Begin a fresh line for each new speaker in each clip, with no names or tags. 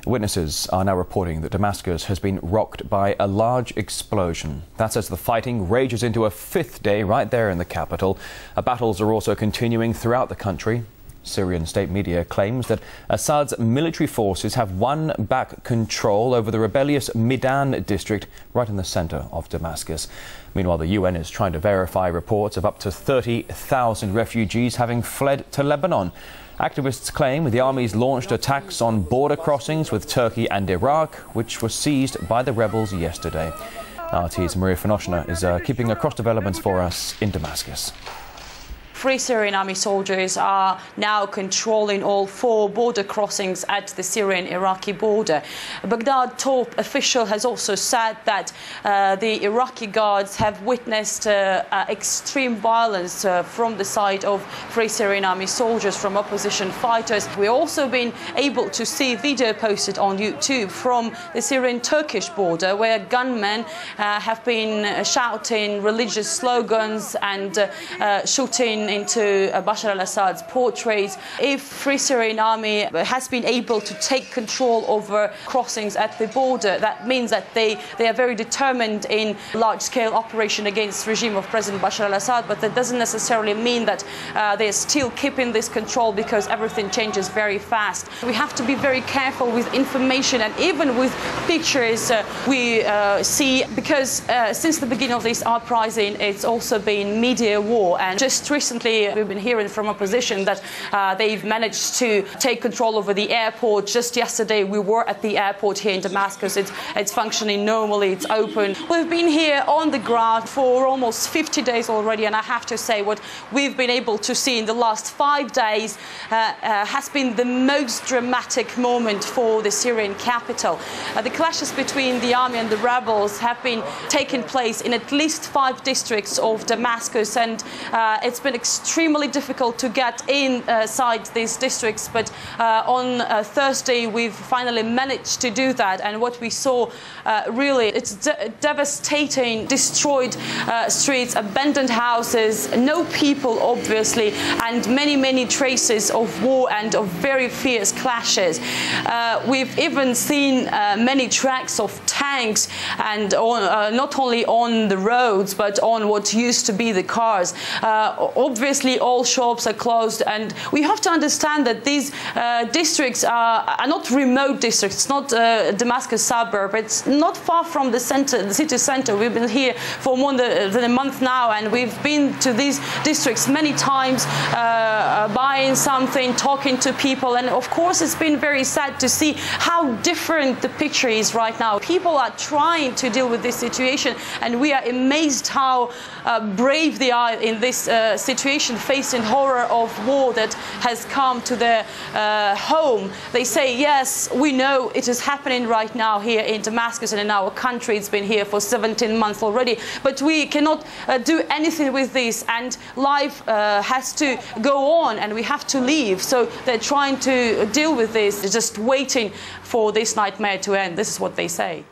Witnesses are now reporting that Damascus has been rocked by a large explosion. That's as the fighting rages into a fifth day right there in the capital. Battles are also continuing throughout the country. Syrian state media claims that Assad's military forces have won back control over the rebellious Midan district right in the centre of Damascus. Meanwhile, the UN is trying to verify reports of up to 30,000 refugees having fled to Lebanon. Activists claim the armies launched attacks on border crossings with Turkey and Iraq, which were seized by the rebels yesterday. RT's Finoshina is keeping across developments for us in Damascus.
Free Syrian army soldiers are now controlling all 4 border crossings at the Syrian-Iraqi border. A Baghdad top official has also said that the Iraqi guards have witnessed extreme violence from the side of Free Syrian army soldiers, from opposition fighters. We've also been able to see video posted on YouTube from the Syrian-Turkish border, where gunmen have been shouting religious slogans and shooting into Bashar al-Assad's portraits. If Free Syrian army has been able to take control over crossings at the border, that means that they are very determined in large-scale operation against the regime of President Bashar al-Assad, but that doesn't necessarily mean that they're still keeping this control, because everything changes very fast. We have to be very careful with information and even with pictures we see, because since the beginning of this uprising, it's also been media war. And just recently we've been hearing from opposition that they've managed to take control over the airport. Just yesterday we were at the airport here in Damascus. It's functioning normally, it's open. We've been here on the ground for almost 50 days already, and I have to say what we've been able to see in the last 5 days has been the most dramatic moment for the Syrian capital. The clashes between the army and the rebels have been taking place in at least 5 districts of Damascus, and it's been extremely difficult to get inside these districts, but on Thursday we've finally managed to do that. And what we saw, really, it's devastating, destroyed streets, abandoned houses, no people obviously, and many traces of war and of very fierce clashes. We've even seen many tracks of tanks, and not only on the roads but on what used to be the cars. Obviously all shops are closed, and we have to understand that these districts are not remote districts. It's not Damascus suburb. It's not far from the center, the city center. We've been here for more than a month now, and we've been to these districts many times, buying something, talking to people, and of course it's been very sad to see how different the picture is right now. People are trying to deal with this situation, and we are amazed how brave they are in this situation, facing horror of war that has come to their home. They say, yes, we know it is happening right now here in Damascus and in our country. It's been here for 17 months already, but we cannot do anything with this, and life has to go on, and we have to leave. So they're trying to deal with this. They're just waiting for this nightmare to end. This is what they say.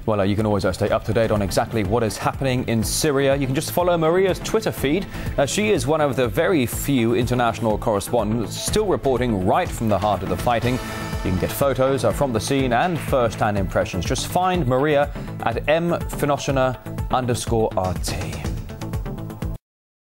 Well, you can always stay up to date on exactly what is happening in Syria. You can just follow Maria's Twitter feed. She is one of the very few international correspondents still reporting right from the heart of the fighting. You can get photos from the scene and first-hand impressions. Just find Maria at @mfinoshina_RT.